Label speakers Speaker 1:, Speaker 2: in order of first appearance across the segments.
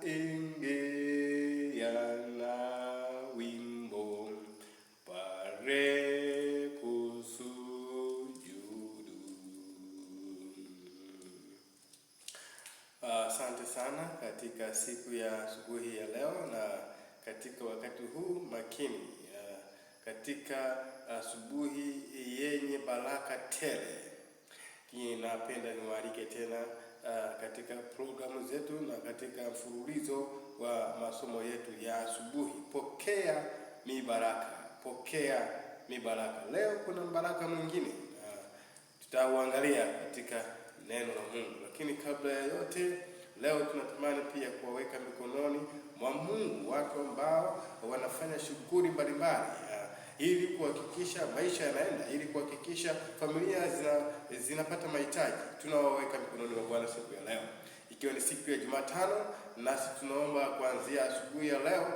Speaker 1: nitaingia na wimbo pale kusujudu. Asante sana katika siku ya asubuhi ya leo na katika wakati huu makini, katika asubuhi yenye baraka tele. Ninapenda niwaalike tena katika programu zetu na katika mfululizo wa masomo yetu ya asubuhi. Pokea mibaraka, pokea mibaraka. Leo kuna baraka mwingine tutauangalia katika neno la Mungu, lakini kabla ya yote, leo tunatamani pia kuwaweka mikononi mwa Mungu watu ambao wanafanya shughuli mbalimbali ili kuhakikisha maisha yanaenda, ili kuhakikisha familia zinapata mahitaji. Tunawaweka mikononi mwa Bwana siku ya leo, ikiwa ni siku ya Jumatano, nasi tunaomba kuanzia asubuhi ya leo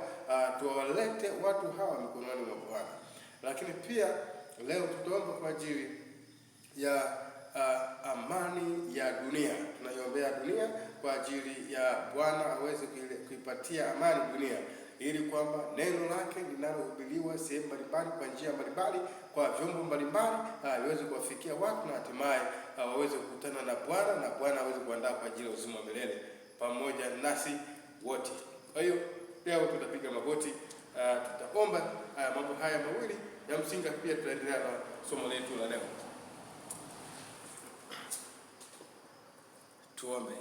Speaker 1: tuwalete watu hawa mikononi mwa Bwana. Lakini pia leo tutaomba kwa ajili ya amani ya dunia. Tunaiombea dunia kwa ajili ya Bwana aweze kuipatia amani dunia, ili kwamba neno lake linalohubiriwa sehemu mbalimbali kwa njia mbalimbali kwa vyombo mbalimbali liweze kuwafikia watu na hatimaye waweze kukutana na Bwana na Bwana aweze kuandaa kwa ajili ya uzima wa milele pamoja nasi wote. Kwa hiyo leo tutapiga magoti, tutaomba mambo haya mawili ya msingi, pia tutaendelea na somo letu la leo. Tuombe.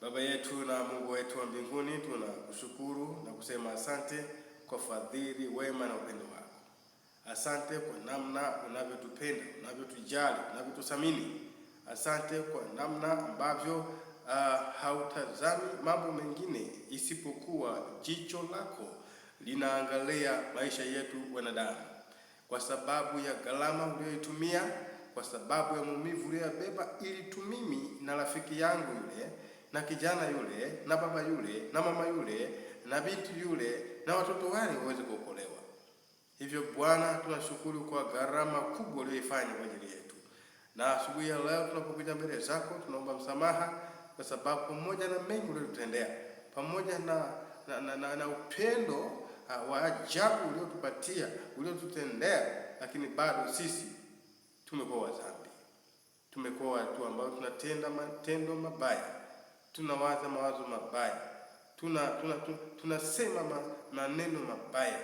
Speaker 1: Baba yetu na Mungu wetu wa mbinguni, tunakushukuru na kusema asante kwa fadhili, wema na upendo wako. Asante kwa namna unavyotupenda, unavyotujali, unavyotuthamini. Asante kwa namna ambavyo hautazami mambo mengine isipokuwa jicho lako linaangalia maisha yetu wanadamu. Kwa sababu ya gharama uliyoitumia, kwa sababu ya maumivu uliyobeba, ili tu mimi na rafiki yangu yule na kijana yule na baba yule na mama yule na binti yule na watoto wale waweze kuokolewa. Hivyo Bwana, tunashukuru kwa gharama kubwa uliyoifanya kwa ajili yetu. Na asubuhi ya leo tunapokuja mbele zako, tunaomba msamaha kwa sababu pamoja na mengi uliyotutendea, pamoja na upendo wa ajabu uliotupatia, uliotutendea, lakini bado sisi tumekuwa dhambi. Tumekuwa watu ambao tunatenda matendo mabaya, tunawaza mawazo mabaya, tunasema maneno mabaya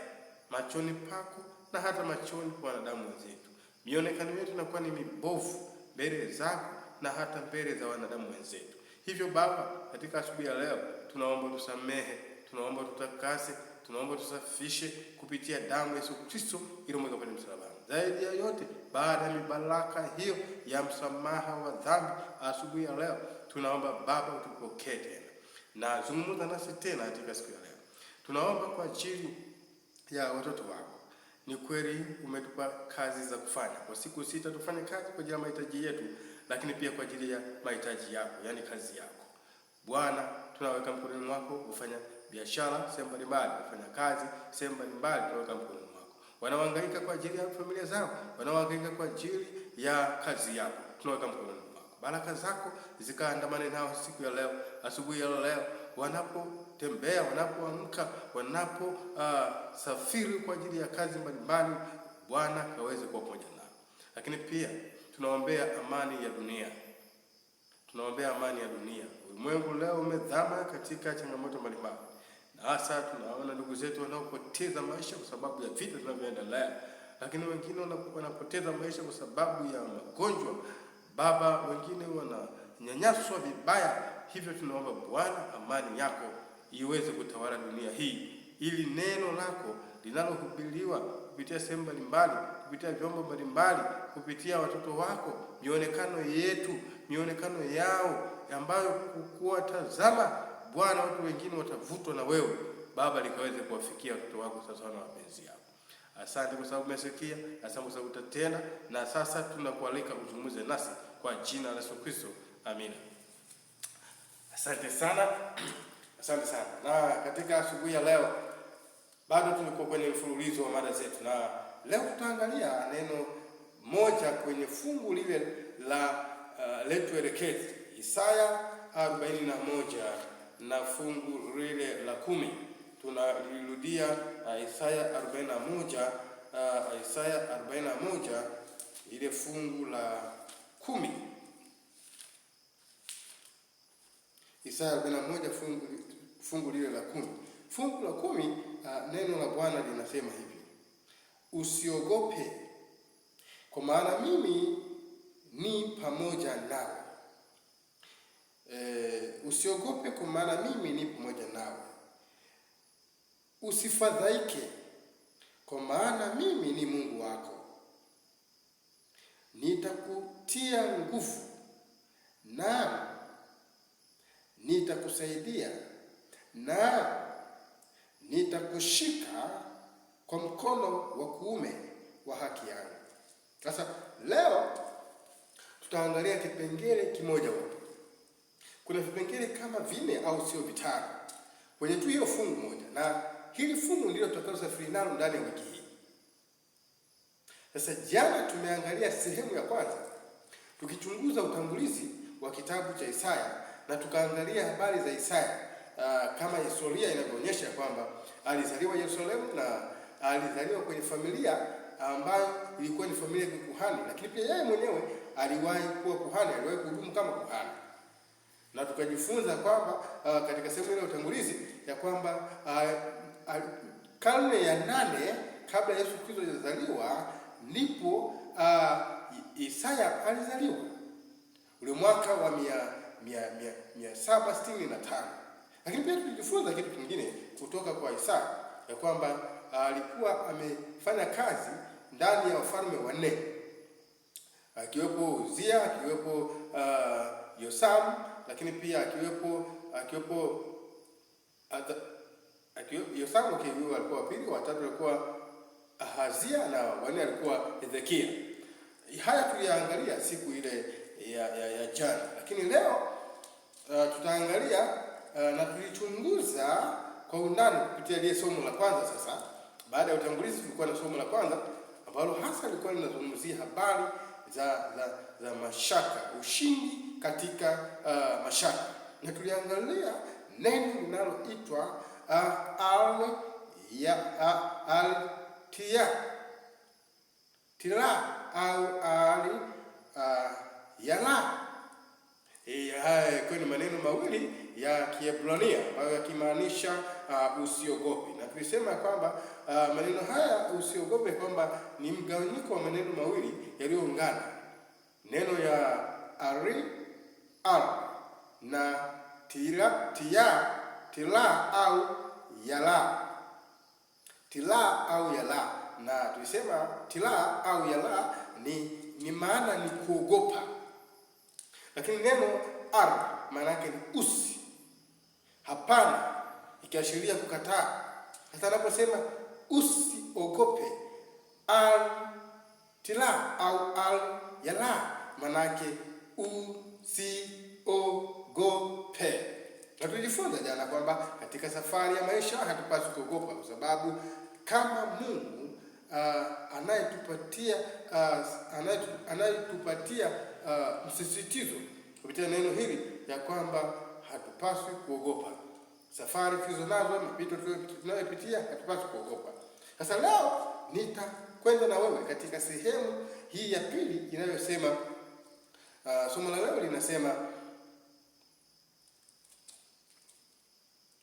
Speaker 1: machoni pako na hata machoni kwa wanadamu wenzetu. Mionekano yetu inakuwa ni mibovu mbele zako na hata mbele za wanadamu wenzetu. Hivyo Baba, katika asubuhi ya leo tunaomba tusamehe, tunaomba tutakase, tunaomba tusafishe kupitia damu ya Yesu Kristo iliyomwagwa pale msalabani. Zaidi ya yote, baada ya baraka hiyo ya msamaha wa dhambi, asubuhi ya leo tunaomba Baba utupokee tena na zungumza nasi tena katika siku ya leo. Tunaomba kwa ajili ya watoto wako. Ni kweli umetupa kazi za kufanya. Kwa siku 6 tufanye kazi kwa ajili ya mahitaji yetu, lakini pia kwa ajili ya mahitaji yako, yani kazi yako. Bwana, tunaweka mkononi mwako. Ufanya biashara sehemu mbalimbali, ufanya kazi sehemu mbalimbali, tunaweka mkononi mwako. Wanaohangaika kwa ajili ya familia zao, wanaohangaika kwa ajili ya kazi yako, tunaweka mkononi mwako. Baraka zako zikaandamane nao siku ya leo, asubuhi ya leo, wanapotembea, wanapoamka, wanaposafiri kwa ajili ya kazi mbalimbali. Bwana kaweze kuwa pamoja nao. Lakini pia tunaombea amani ya dunia. Tunaombea amani ya dunia. Ulimwengu leo umezama katika changamoto mbalimbali, na hasa tunaona ndugu zetu wanaopoteza maisha kwa sababu ya vita vinavyoendelea, lakini wengine wanapoteza maisha kwa sababu ya magonjwa. Baba, wengine wananyanyaswa vibaya. Hivyo tunaomba Bwana, amani yako iweze kutawala dunia hii, ili neno lako linalohubiriwa kupitia sehemu mbalimbali, kupitia vyombo mbalimbali, kupitia watoto wako, mionekano yetu, mionekano yao ambayo kuwatazama Bwana, watu wengine watavutwa na wewe Baba, likaweze kuwafikia watoto wako sasa na wapenzi yako. Asante kwa sababu umesikia, asante kwa sababu utatenda, na sasa tunakualika uzungumze nasi kwa jina la Yesu Kristo. Amina. Asante sana. Asante sana. Na katika asubuhi ya leo bado tulikuwa kwenye mfululizo wa mada zetu, na leo tutaangalia neno moja kwenye fungu lile la letu elekezi, Isaya 41 na fungu lile la 10. Tunalirudia Isaya 41, Isaya 41 ile fungu la 10. Isaya 41 fungu lile la 10. Fungu la 10, neno la Bwana linasema hivi: usiogope, kwa maana mimi ni pamoja nawe. Usiogope, kwa maana mimi ni pamoja nawe. Usifadhaike, kwa maana mimi ni Mungu wako. Nitakutia nguvu, na nitakusaidia, na nitakushika kwa mkono wa kuume wa haki yangu. Sasa leo tutaangalia kipengele kimoja wapo. Kuna vipengele kama 4 au sio 5 kwenye tu hiyo fungu moja, na hili fungu ndilo tutakalosafiri nalo ndani ya wiki hii. Sasa jana tumeangalia sehemu ya kwanza tukichunguza utangulizi wa kitabu cha Isaya, na tukaangalia habari za Isaya kama historia inavyoonyesha kwamba alizaliwa Yerusalemu na alizaliwa kwenye familia ambayo ilikuwa ni familia ya kuhani, lakini pia yeye mwenyewe aliwahi kuwa kuhani, aliwahi kuhudumu kama kuhani. Na tukajifunza kwamba katika sehemu ile ya utangulizi ya kwamba karne ya 8 kabla Yesu Kristo hajazaliwa ndipo Isaya alizaliwa, ule mwaka wa 765. Lakini pia tulijifunza kitu kingine kutoka kwa Isaya ya kwamba alikuwa amefanya kazi ndani ya wafalme 4, akiwepo Uzia, akiwepo Yosamu, lakini pia akiwepo Yosamu alikuwa wa pili, wa tatu alikuwa Ahazia, na wa 4 alikuwa Hezekia. Haya tuliangalia siku ile ya jana, lakini leo tutaangalia na tulichunguza kwa undani kupitia ile somo la kwanza. Sasa baada ya utangulizi tulikuwa na somo la kwanza ambalo hasa lilikuwa linazungumzia habari za mashaka, ushindi katika mashaka, na tuliangalia neno linaloitwa tila au yala. Haya ni maneno mawili ya Kiebrania ambayo yakimaanisha usiogope, na tulisema kwamba maneno haya usiogope kwamba ni mgawanyiko wa maneno mawili yaliyoungana, neno ya na tila au yala, na tulisema tila au yala ni maana ni kuogopa, lakini neno maana yake ni usi, hapana, ikiashiria kukataa. Sasa anaposema usiogope, tila au yala, maana yake usiogope. Na tulijifunza jana kwamba katika safari ya maisha hatupaswi kuogopa, kwa sababu kama Mungu anayetupatia msisitizo kupitia neno hili ya kwamba hatupaswi kuogopa. Safari tulizo nazo, mapito tunayopitia, hatupaswi kuogopa. Sasa leo nitakwenda na wewe katika sehemu hii ya pili inayosema somo la leo linasema,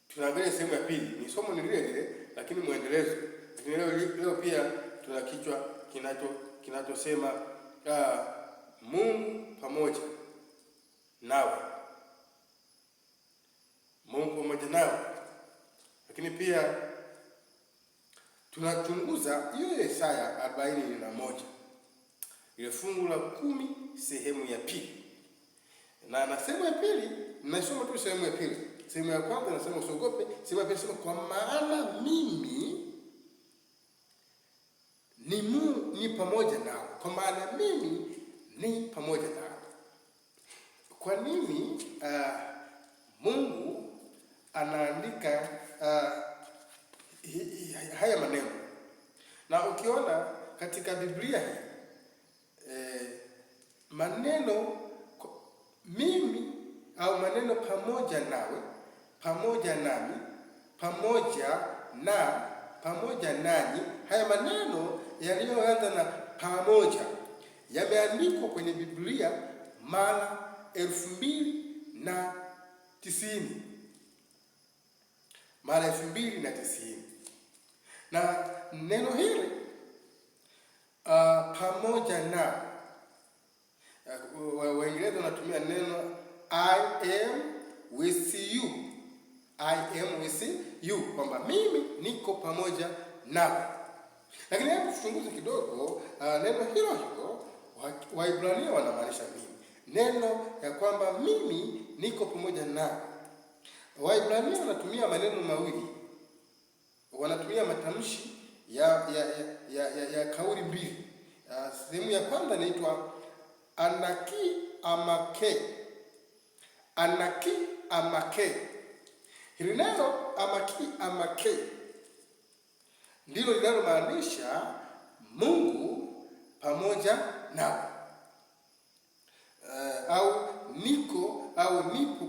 Speaker 1: tunaangalia sehemu ya pili. Ni somo ni lile lakini muendelezo. Lakini leo pia tuna kichwa kinachosema Mungu pamoja nawe. Mungu pamoja nawe. Lakini pia tunachunguza hiyo Isaya 41 ile fungu la 10 sehemu ya pili. Na sehemu ya pili nasoma tu sehemu ya pili. Sehemu ya kwanza nasema usiogope, sehemu ya pili nasema kwa maana mimi ni pamoja nao. Kwa maana mimi ni pamoja nao. Kwa nini Mungu anaandika haya maneno? Na ukiona katika Biblia maneno mimi au maneno pamoja nawe, pamoja nami, pamoja na, pamoja nanyi. Haya maneno yaliyoanza na pamoja yameandikwa kwenye Biblia mara 2090, mara 2090. Na neno hili pamoja na, Waingereza wanatumia neno I am with you. I am with you, kwamba mimi niko pamoja nawe. Lakini hebu tuchunguze kidogo neno hilo Waibrania wanamaanisha nini? Neno ya kwamba mimi niko pamoja nawe. Waibrania wanatumia maneno mawili, wanatumia matamshi ya kauli mbili. Sehemu ya kwanza inaitwa anaki amake. Anaki amake. Hili neno amaki amake ndilo linalomaanisha Mungu pamoja nawe, au nipo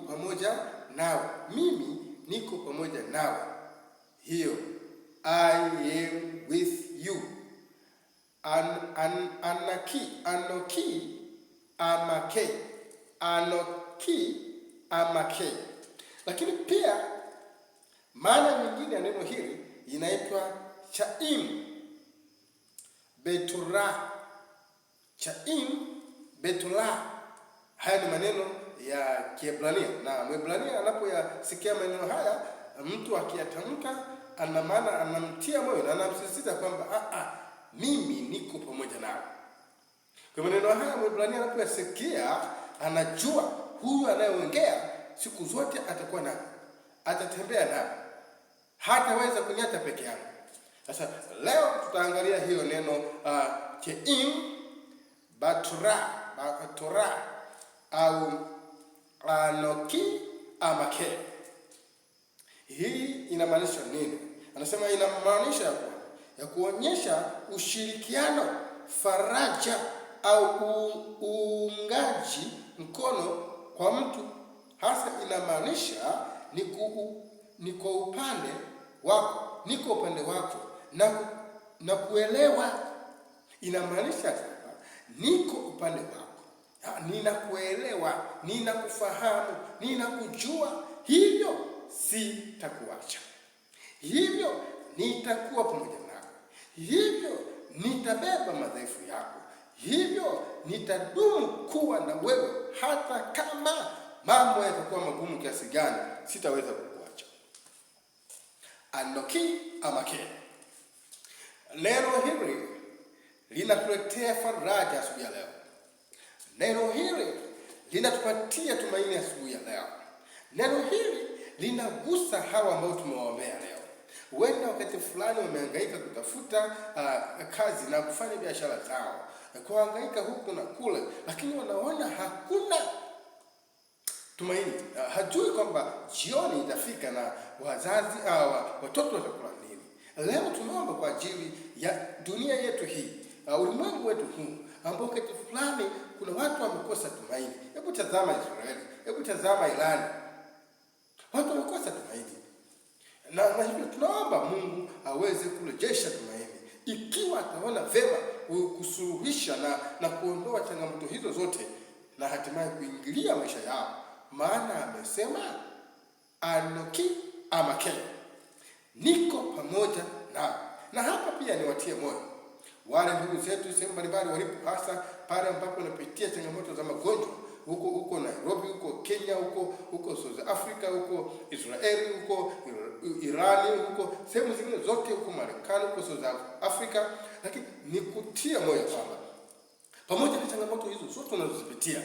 Speaker 1: pamoja nawe, mimi niko pamoja nawe. Hiyo I am with you. Anoki amake. Anoki amake. Lakini pia maana nyingine ya neno hili inaitwa chaim betura. Chaim betura. Haya ni maneno ya Kiebrania, na Mwebrania anapoyasikia maneno haya, mtu akiyatamka ana maana, anamtia moyo na anamsisitiza kwamba mimi niko pamoja nawe. Kwa maneno haya Mwebrania anapoyasikia anajua huyu anayeongea siku zote atakuwa naye, atatembea naye, hataweza kunyata peke yake. Sasa leo tutaangalia hiyo neno keim batura au anoki amake. Hii inamaanisha nini? Anasema inamaanisha ya kuonyesha ushirikiano, faraja au uungaji mkono kwa mtu. Hasa inamaanisha ni kwa upande wako, niko upande wako na kuelewa. Inamaanisha niko upande wako, ninakuelewa, ninakufahamu, ninakujua, hivyo sitakuacha, hivyo nitakuwa pamoja nawe, hivyo nitabeba madhaifu yako, hivyo nitadumu kuwa na wewe hata kama mambo yatakuwa magumu kiasi gani, sitaweza kukuacha. Anoki amake. Neno hili linatuletea faraja asubuhi ya leo. Neno hili linatupatia tumaini asubuhi ya leo. Neno hili linagusa hawa ambao tumewaombea leo. Wenda wakati fulani wamehangaika kutafuta kazi na kufanya biashara zao, kuhangaika huku na kule, lakini wanaona hakuna tumaini. Hajui kwamba jioni itafika na wazazi watoto watakula nini. Leo tunaomba kwa ajili ya dunia yetu hii, ulimwengu wetu huu ambao wakati fulani kuna watu wamekosa tumaini. Hebu tazama Israeli, hebu tazama Irani, watu wamekosa tumaini. Na hivyo tunaomba Mungu aweze kurejesha tumaini, ikiwa ataona vema kusuluhisha na kuondoa changamoto hizo zote na hatimaye kuingilia maisha yao. Maana amesema anoki amake, niko pamoja nao. Na hapa pia niwatie moyo wale ndugu zetu sehemu mbalimbali walipo, hasa pale ambapo wanapitia changamoto za magonjwa, huko Nairobi, huko Kenya, huko South Africa, huko Israeli, huko Irani, huko sehemu zingine zote, huko Marekani, huko South Africa. Lakini nikutia moyo kwamba pamoja na changamoto hizo zote tunazozipitia,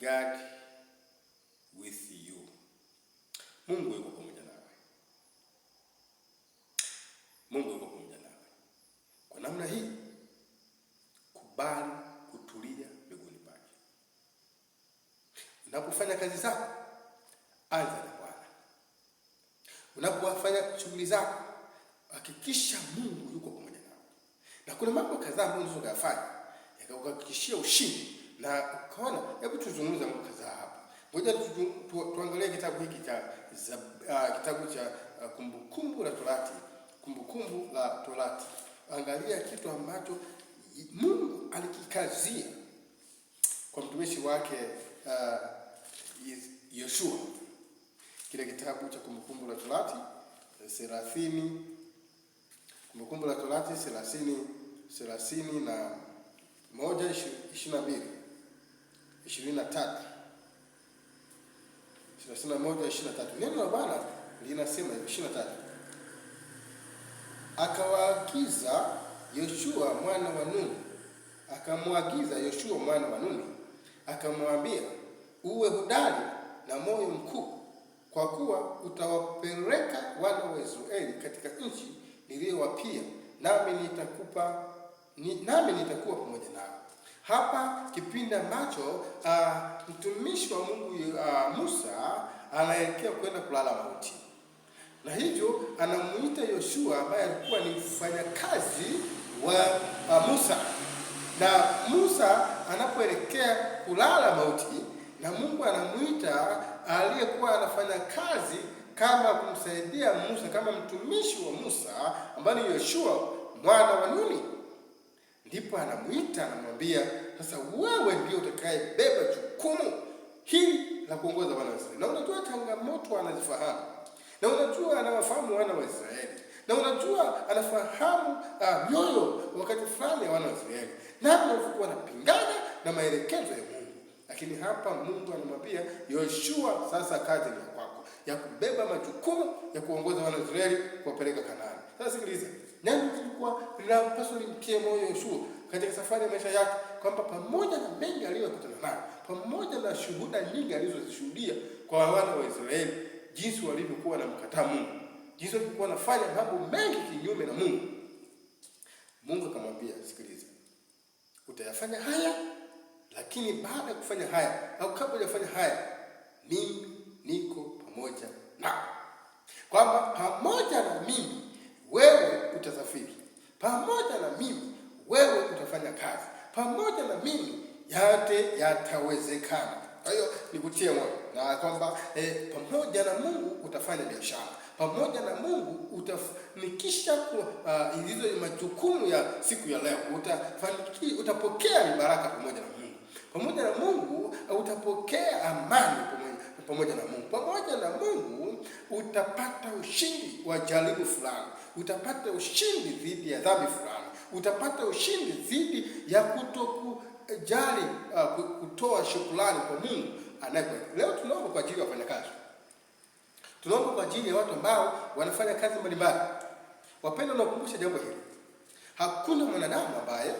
Speaker 1: God with you. Mungu yuko pamoja nawe. Mungu yuko pamoja nawe. Kwa namna hii, kubali kutulia miguuni pake. Unapofanya kazi zako, anza na Bwana. Unapofanya shughuli zako, hakikisha Mungu yuko pamoja nawe. Na kuna mambo kadhaa ambayo unaweza kufanya yakakuhakikishia ushindi Na ukaona, hebu tuzungumze mambo kadhaa hapa. Ngoja tuangalie kitabu hiki cha kitabu cha Kumbukumbu la Torati. Kumbukumbu la Torati. Angalia kitu ambacho Mungu alikikazia kwa mtumishi wake Yoshua. Kile kitabu cha Kumbukumbu la Torati 30, Kumbukumbu la Torati 31, 22, 23, 31, 23. Neno la Bwana linasema hivi, 23. Akamwagiza Yoshua mwana wa Nuni, akamwambia, uwe hodari na moyo mkuu, kwa kuwa utawapeleka wana wa Israeli katika nchi niliyowapia, nami nitakuwa pamoja nao. Hapa kipindi ambacho mtumishi wa Mungu Musa anaelekea kwenda kulala mauti, na hivyo anamuita Yoshua ambaye alikuwa ni mfanyakazi wa Musa. Na Musa anapoelekea kulala mauti, na Mungu anamuita aliyekuwa anafanya kazi kama kumsaidia Musa, kama mtumishi wa Musa ambaye ni Yoshua mwana wa Nuni. Ndipo anamuita, anamwambia, sasa wewe ndio utakayebeba jukumu hili la kuongoza wana wa Israeli. Na unajua changamoto anazifahamu, na unajua anawafahamu wana wa Israeli, na unajua anafahamu mioyo wakati fulani ya wana wa Israeli, na walikuwa wanapingana na maelekezo ya Mungu. Lakini hapa Mungu anamwambia Yoshua, sasa kazi ni kwako ya kubeba majukumu ya kuongoza wana wa Israeli kuwapeleka Kanaani. Sasa sikiliza, nani lilikuwa linapaswa limtie moyo Yoshua katika safari ya maisha yake, kwamba pamoja na mengi aliyokutana nayo, pamoja na shuhuda nyingi alizozishuhudia kwa wana wa Israeli, jinsi walivyokuwa wanamkataa Mungu, jinsi walivyokuwa wanafanya mambo mengi kinyume na Mungu, Mungu akamwambia, sikiliza, utayafanya haya, lakini baada ya kufanya haya, au kabla ya kufanya haya, mimi niko pamoja nao. Kwamba pamoja na mimi wewe utasafiri, pamoja na mimi wewe utafanya kazi, pamoja na mimi yote yatawezekana. Kwa hiyo nikutie moyo na kwamba pamoja na Mungu utafanya biashara, pamoja na Mungu utafanikisha hizo majukumu ya siku ya leo, utapokea baraka pamoja na Mungu. Pamoja na Mungu utapokea amani pamoja na Mungu. Pamoja na Mungu utapata ushindi wa jaribu fulani, utapata ushindi dhidi ya dhambi fulani, utapata ushindi dhidi ya kutokujali kutoa shukrani kwa Mungu anayekuwa. Leo tunaomba kwa ajili ya wafanyakazi, tunaomba kwa ajili ya watu ambao wanafanya kazi mbalimbali. Wapendwa, nakukumbusha jambo hili, hakuna mwanadamu ambaye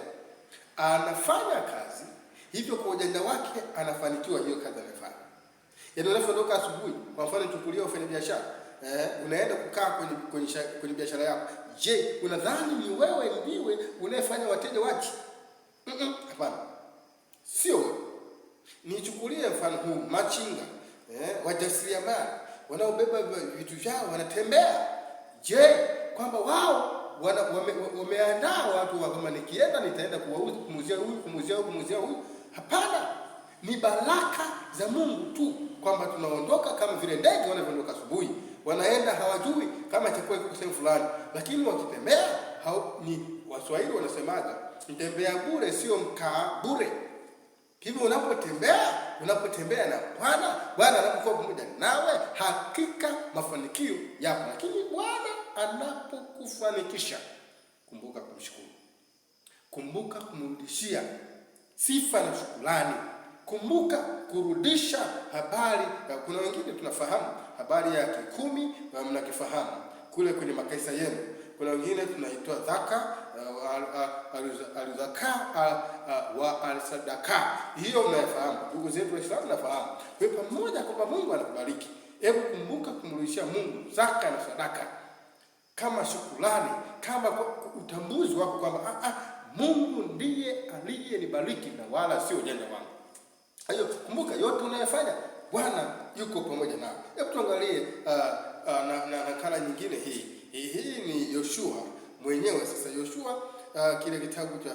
Speaker 1: anafanya kazi hivyo kwa ujanja wake anafanikiwa hiyo kazi anafanya. Yaani unapoondoka asubuhi, kwa mfano tuchukulie ufanye biashara, unaenda kukaa kwenye biashara yako. Je, unadhani ni wewe ndiwe unayefanya wateja waje? Hapana. Sio wewe. Nichukulie mfano huu, machinga, wajasiriamali wanaobeba vitu vyao wanatembea. Je, kwamba wao wameandaa watu kama nikienda nitaenda kuuzia huyu? Hapana. Ni baraka za Mungu tu, kwamba tunaondoka kama vile ndege wanavyoondoka asubuhi, wanaenda hawajui kama chakula kiko sehemu fulani, lakini wakitembea ni Waswahili wanasemaga, mtembea bure sio mkaa bure. Hivyo unapotembea na Bwana anapokuwa pamoja nawe, hakika mafanikio yapo. Lakini Bwana anapokufanikisha, kumbuka kumshukuru, kumbuka kumrudishia sifa na shukrani, kumbuka kurudisha habari. Kuna wengine tunafahamu habari ya kikumi, mnakifahamu kule kwenye makaisa yenu. Kuna wengine tunaitoa zaka, alizaka wa alisadaka. Hiyo mnafahamu, ndugu zetu Waislamu nafahamu. Kwa pamoja kwamba Mungu anakubariki, hebu kumbuka kumrudishia Mungu zaka na sadaka kama shukrani, kama utambuzi wako kwamba Mungu ndiye aliyenibariki na wala sio janja wangu. Hayo kumbuka, yote unayofanya Bwana yuko pamoja nao. Hebu tuangalie nakala nyingine hii. Hii ni Yoshua mwenyewe. Sasa Yoshua, kile kitabu cha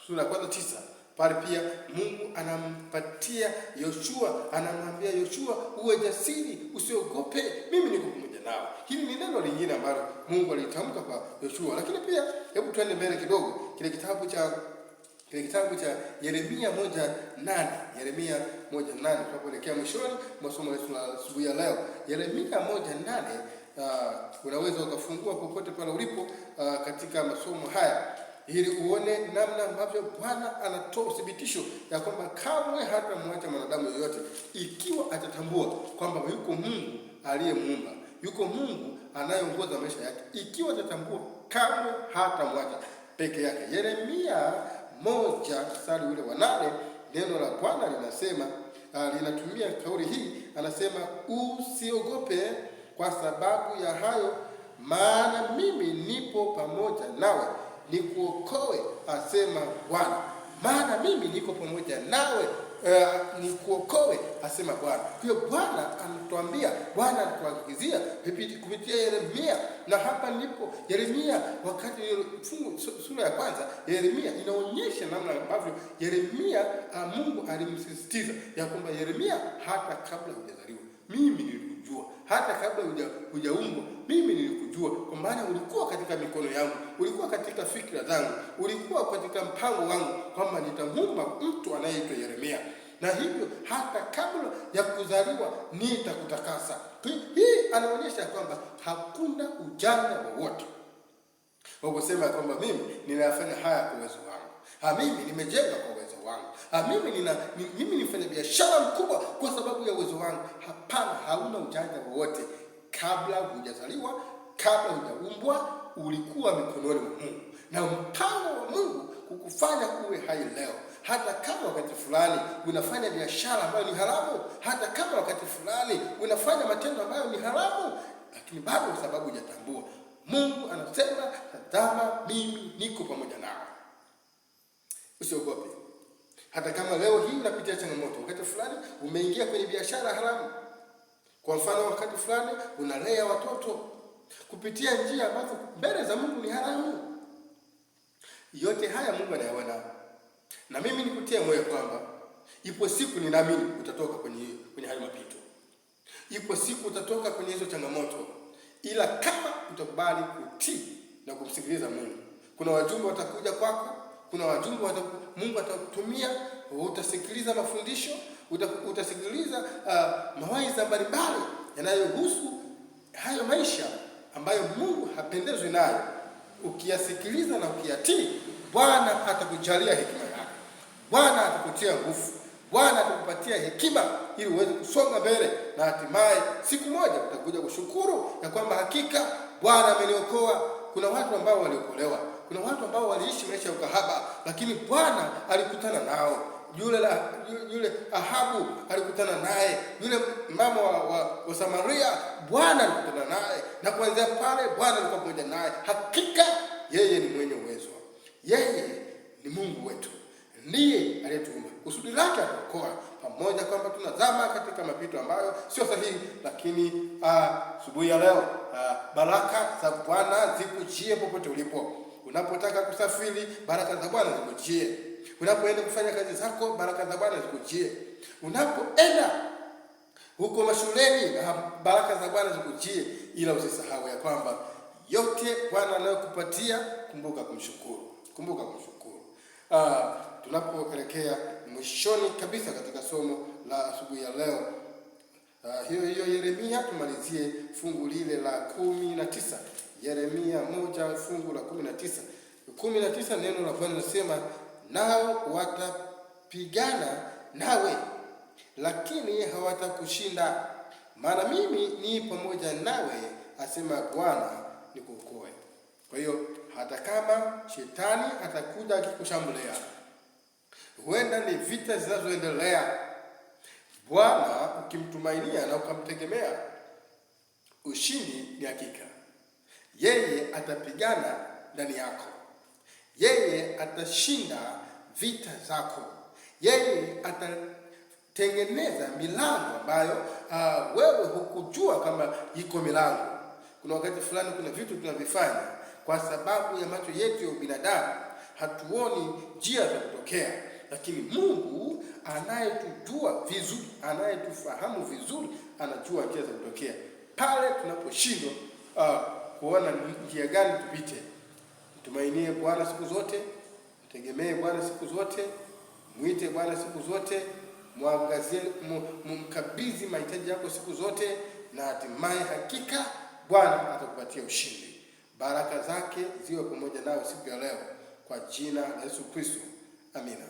Speaker 1: sura ya 9 Pale pia Mungu anampatia Yoshua, anamwambia Yoshua, uwe jasiri, usiogope, mimi niko pamoja nawe. Hili ni neno lingine ambalo Mungu alitamka kwa Yoshua. Lakini pia hebu tuende mbele kidogo, kile kitabu cha Yeremia 1:8. Yeremia 1:8, tunapoelekea mwishoni mwa somo letu la asubuhi ya leo. Yeremia 1:8, unaweza ukafungua popote pale ulipo katika masomo haya, ili uone namna ambavyo Bwana anatoa uthibitisho ya kwamba kamwe hatamwacha mwanadamu yoyote, ikiwa atatambua kwamba yuko Mungu aliyemuumba, yuko Mungu anayeongoza maisha yake. Ikiwa atatambua, kamwe hatamwacha peke yake. Yeremia 1:8, neno la Bwana linasema, linatumia kauli hii, anasema, usiogope kwa sababu ya hayo, maana mimi nipo pamoja nawe nikuokoe, asema Bwana. Maana mimi niko pamoja nawe nikuokoe, asema Bwana. Kwa hiyo Bwana anatuambia, Bwana anatuhakikishia kupitia Yeremia. Na hapa ndipo Yeremia, wakati fungu sura ya kwanza Yeremia inaonyesha namna ambavyo Yeremia, Mungu alimsisitiza ya kwamba Yeremia, hata kabla hujazaliwa mimi nilikujua, hata kabla hujaumbwa mimi nilikujua, kwa maana ulikuwa katika mikono yangu, ulikuwa katika fikra zangu, ulikuwa katika mpango wangu, kwamba nitamuumba mtu anayeitwa Yeremia, na hivyo hata kabla ya kuzaliwa nitakutakasa. Hii anaonyesha kwamba hakuna ujanja wowote wa kusema kwamba mimi ninafanya haya kwa uwezo wangu, mimi nimejenga kwa uwezo wangu, mimi nifanya biashara mkubwa kwa sababu ya uwezo wangu. Hapana, hauna ujanja wowote. Kabla hujazaliwa, kabla hujaumbwa, ulikuwa mikononi mwa Mungu, na mpango wa Mungu kukufanya uwe hai leo. Hata kama wakati fulani unafanya biashara ambayo ni haramu, hata kama wakati fulani unafanya matendo ambayo ni haramu, lakini bado kwa sababu hujatambua, Mungu anasema, tazama mimi niko pamoja nawe, usiogope. Hata kama leo hii unapitia changamoto, wakati fulani umeingia kwenye biashara haramu, kwa mfano wakati fulani unalea watoto kupitia njia ambazo mbele za Mungu ni haramu, yote haya Mungu anayaona. Na mimi nikutie moyo kwamba ipo siku, ninaamini utatoka kwenye hayo mapito. Ipo siku utatoka kwenye hizo changamoto, ila kama utakubali kutii na kumsikiliza Mungu. Kuna wajumbe watakuja kwako, kuna wajumbe Mungu atakutumia, utasikiliza mafundisho, utasikiliza mawaidha mbalimbali yanayohusu hayo maisha ambayo Mungu hapendezwi nayo. Ukiyasikiliza na ukiyatii, Bwana atakujalia hekima yake, Bwana atakutia nguvu, Bwana atakupatia hekima ili uweze kusonga mbele, na hatimaye siku moja utakuja kushukuru ya kwamba hakika Bwana ameniokoa. Kuna watu ambao waliokolewa, kuna watu ambao waliishi maisha ya ukahaba, lakini Bwana alikutana nao. Yule Ahabu alikutana naye, yule mama wa Samaria, Bwana alikutana naye, na kuanzia pale Bwana alikuwa pamoja naye. Hakika yeye ni mwenye uwezo, yeye ni Mungu wetu, ndiye aliyetuumba, kusudi lake atuokoa, pamoja kwamba tunazama katika mapito ambayo sio sahihi. Lakini asubuhi ya leo, baraka za Bwana zikujie popote ulipo. Unapotaka kusafiri, baraka za Bwana zikujie. Unapoenda kufanya kazi zako, baraka za Bwana zikujie. Unapoenda huko mashuleni, baraka za Bwana zikujie. Ila usisahau ya kwamba yote Bwana anayokupatia, kumbuka kumshukuru. Kumbuka kumshukuru. Tunapoelekea mwishoni kabisa katika somo la asubuhi ya leo, hiyo Yeremia, tumalizie fungu lile la 19. Yeremia 1 fungu la 19. 19, neno la Bwana linasema, nao watapigana nawe, lakini hawatakushinda, maana mimi ni pamoja nawe, asema Bwana, nikuokoe. Kwa hiyo hata kama shetani atakuja akikushambulia, huenda ni vita zinazoendelea, Bwana ukimtumainia na ukamtegemea, ushindi ni hakika. Yeye atapigana ndani yako, yeye atashinda vita zako, yeye atatengeneza milango ambayo wewe hukujua kama iko milango. Kuna wakati fulani kuna vitu tunavifanya kwa sababu ya macho yetu ya binadamu, hatuoni njia za kutokea. lakini Mungu anayetujua vizuri, anayetufahamu vizuri, anajua njia za kutokea pale tunaposhindwa kuona njia gani tupite. Mtumainie Bwana siku zote, mtegemee Bwana siku zote, mwite Bwana siku zote, mwangazie, mkabidhi mahitaji yako siku zote, na hatimaye hakika Bwana atakupatia ushindi. Baraka zake ziwe pamoja nawe siku ya leo kwa jina la Yesu Kristo. Amina.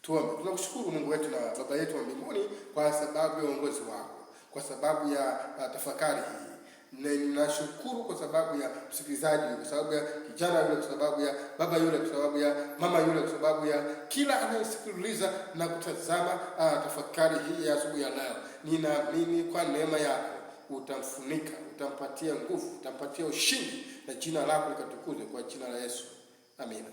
Speaker 1: Tuombe. Tunakushukuru Mungu wetu na Baba yetu wa mbinguni kwa sababu ya uongozi wako, kwa sababu ya tafakari hii. Ninashukuru kwa sababu ya msikilizaji, kwa sababu ya kijana yule, kwa sababu ya baba yule, kwa sababu ya mama yule, kwa sababu ya kila anayesikiliza na kutazama tafakari hii ya asubuhi ya leo. Ninaamini kwa neema yako utamfunika, utampatia nguvu, utampatia ushindi, na jina lako likatukuzwe kwa jina la Yesu. Amina.